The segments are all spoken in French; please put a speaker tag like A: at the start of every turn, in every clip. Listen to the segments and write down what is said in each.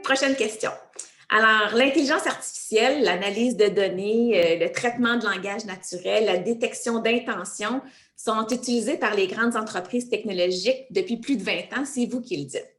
A: prochaine question. Alors, l'intelligence artificielle, l'analyse de données, le traitement de langage naturel, la détection d'intentions sont utilisés par les grandes entreprises technologiques depuis plus de 20 ans, c'est vous qui le dites.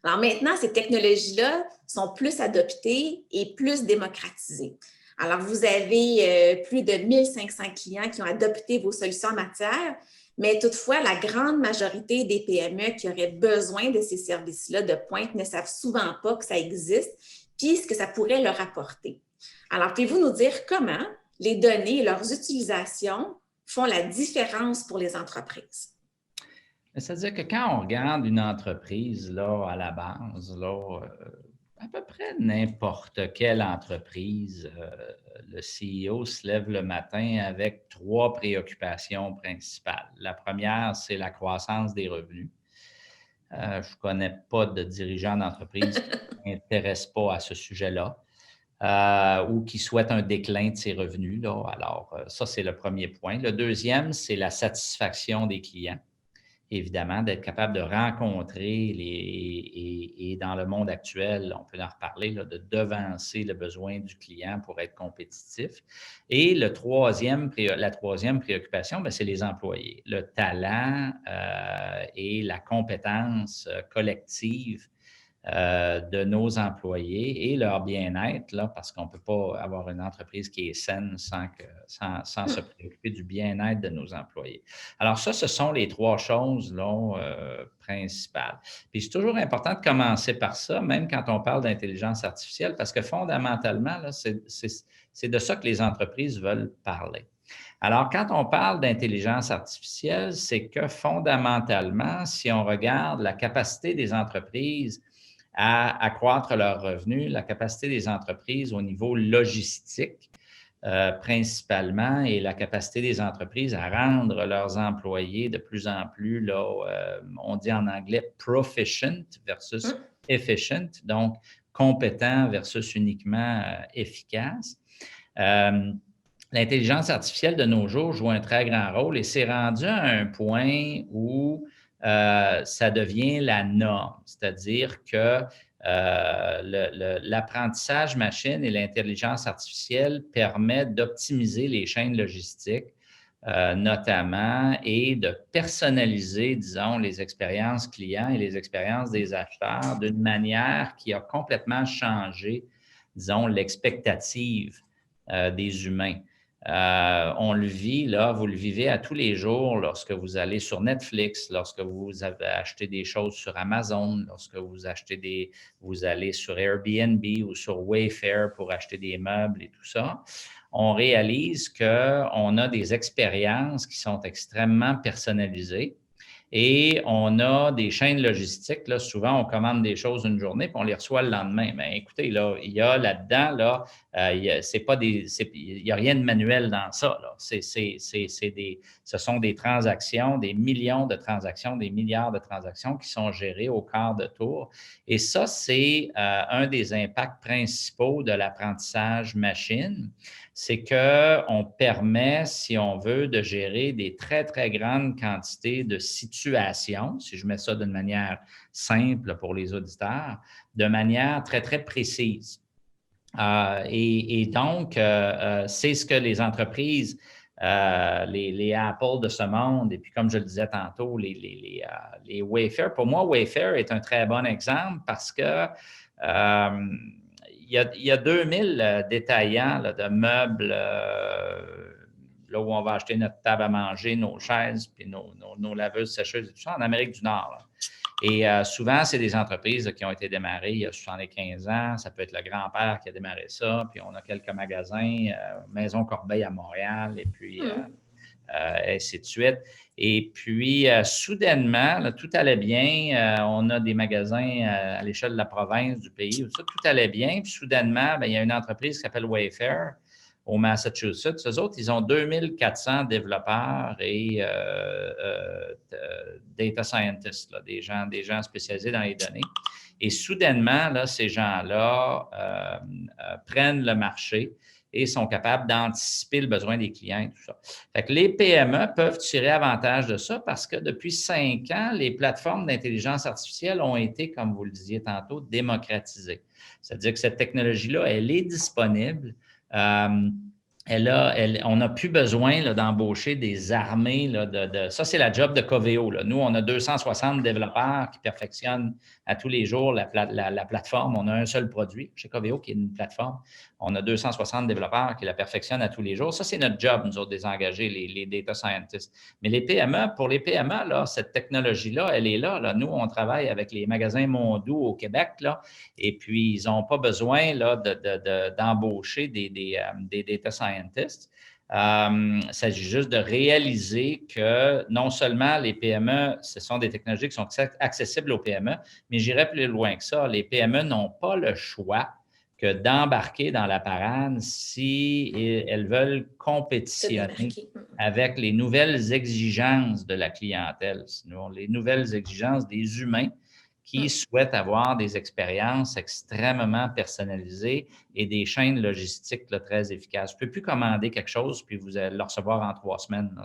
A: Alors maintenant, ces technologies-là sont plus adoptées et plus démocratisées. Alors, vous avez plus de 1500 clients qui ont adopté vos solutions en matière, mais toutefois, la grande majorité des PME qui auraient besoin de ces services-là de pointe ne savent souvent pas que ça existe puis ce que ça pourrait leur apporter. Alors, pouvez-vous nous dire comment les données et leurs utilisations font la différence pour les entreprises?
B: C'est-à-dire que quand on regarde une entreprise là, à la base, là, à peu près n'importe quelle entreprise, le CEO se lève le matin avec 3 préoccupations principales. La première, c'est la croissance des revenus. Je ne connais pas de dirigeant d'entreprise qui ne s'intéresse pas à ce sujet-là. Ou qui souhaite un déclin de ses revenus, là. Alors, ça, c'est le premier point. Le deuxième, c'est la satisfaction des clients. Évidemment, d'être capable de rencontrer et dans le monde actuel, on peut en reparler, là, de devancer le besoin du client pour être compétitif. Et la troisième préoccupation, bien, c'est les employés. Le talent et la compétence collective de nos employés et leur bien-être, là, parce qu'on ne peut pas avoir une entreprise qui est saine sans se préoccuper du bien-être de nos employés. Alors ça, ce sont les 3 choses là, principales. Puis c'est toujours important de commencer par ça, même quand on parle d'intelligence artificielle, parce que fondamentalement, là, c'est de ça que les entreprises veulent parler. Alors, quand on parle d'intelligence artificielle, c'est que fondamentalement, si on regarde la capacité des entreprises à accroître leurs revenus, la capacité des entreprises au niveau logistique, principalement, et la capacité des entreprises à rendre leurs employés de plus en plus, là, on dit en anglais proficient versus efficient, donc compétent versus uniquement efficace. L'intelligence artificielle de nos jours joue un très grand rôle et c'est rendu à un point où ça devient la norme, c'est-à-dire que l'apprentissage machine et l'intelligence artificielle permettent d'optimiser les chaînes logistiques, notamment, et de personnaliser, disons, les expériences clients et les expériences des acheteurs d'une manière qui a complètement changé, disons, l'expectative des humains. On le vit, là, vous le vivez à tous les jours lorsque vous allez sur Netflix, lorsque vous avez acheté des choses sur Amazon, lorsque vous allez sur Airbnb ou sur Wayfair pour acheter des meubles et tout ça. On réalise qu'on a des expériences qui sont extrêmement personnalisées. Et on a des chaînes logistiques. Là, souvent, on commande des choses une journée puis on les reçoit le lendemain. Mais écoutez, là, il y a là-dedans, là, il n'y a rien de manuel dans ça. Là. Ce sont des transactions, des millions de transactions, des milliards de transactions qui sont gérées au quart de tour. Et ça, c'est un des impacts principaux de l'apprentissage machine. C'est qu'on permet, si on veut, de gérer des très, très grandes quantités de situations, si je mets ça d'une manière simple pour les auditeurs, de manière très, très précise. Et donc, c'est ce que les entreprises, les Apple de ce monde, et puis comme je le disais tantôt, les Wayfair. Pour moi, Wayfair est un très bon exemple parce que il y a 2000 détaillants là, de meubles là où on va acheter notre table à manger, nos chaises, puis nos laveuses sécheuses et tout ça en Amérique du Nord. Là. Et souvent, c'est des entreprises là, qui ont été démarrées il y a 75 ans. Ça peut être le grand-père qui a démarré ça. Puis on a quelques magasins, Maison Corbeil à Montréal, et puis ainsi de suite. Et puis, soudainement, là, tout allait bien. On a des magasins à l'échelle de la province, du pays, où tout allait bien. Puis, soudainement, bien, il y a une entreprise qui s'appelle Wayfair au Massachusetts. Eux autres, ils ont 2400 développeurs et data scientists, là, des gens spécialisés dans les données. Et soudainement, là, ces gens-là prennent le marché et sont capables d'anticiper le besoin des clients et tout ça. Fait que les PME peuvent tirer avantage de ça parce que depuis 5 ans, les plateformes d'intelligence artificielle ont été, comme vous le disiez tantôt, démocratisées. C'est-à-dire que cette technologie-là, elle est disponible. On n'a plus besoin là, d'embaucher des armées. Là, ça, c'est la job de Coveo. Là. Nous, on a 260 développeurs qui perfectionnent à tous les jours la plateforme. On a un seul produit chez Coveo qui est une plateforme. On a 260 développeurs qui la perfectionnent à tous les jours. Ça, c'est notre job, nous autres, des engagés, les data scientists. Mais les PME, pour les PME, là, cette technologie-là, elle est là, là. Nous, on travaille avec les magasins Mondou au Québec, là, et puis ils n'ont pas besoin là, d'embaucher des data scientists. Il s'agit juste de réaliser que non seulement les PME, ce sont des technologies qui sont accessibles aux PME, mais j'irais plus loin que ça. Les PME n'ont pas le choix que d'embarquer dans la parade si elles veulent compétitionner avec les nouvelles exigences de la clientèle, sinon les nouvelles exigences des humains qui souhaitent avoir des expériences extrêmement personnalisées et des chaînes logistiques là, très efficaces. Je ne peux plus commander quelque chose puis vous allez le recevoir en 3 semaines. Il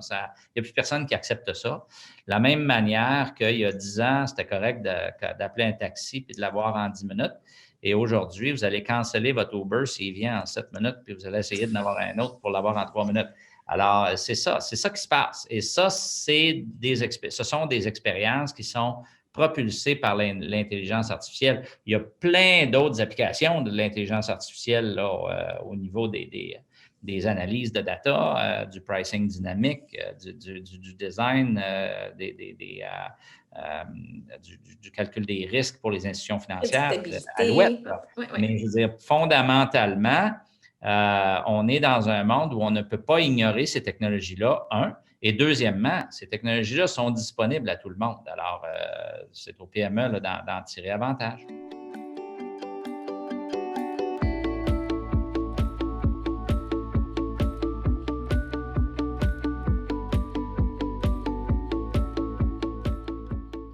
B: n'y a plus personne qui accepte ça. De la même manière qu'il y a 10 ans, c'était correct d'appeler un taxi puis de l'avoir en 10 minutes. Et aujourd'hui, vous allez canceller votre Uber s'il vient en 7 minutes, puis vous allez essayer d'en avoir un autre pour l'avoir en 3 minutes. Alors, c'est ça qui se passe. Et ça, ce sont des expériences qui sont propulsées par l'intelligence artificielle. Il y a plein d'autres applications de l'intelligence artificielle là, au niveau des analyses de data, du pricing dynamique, du design, du calcul des risques pour les institutions financières, Alouette. Mais je veux dire, fondamentalement, on est dans un monde où on ne peut pas ignorer ces technologies-là, et deuxièmement, ces technologies-là sont disponibles à tout le monde. Alors, c'est aux PME là, d'en tirer avantage.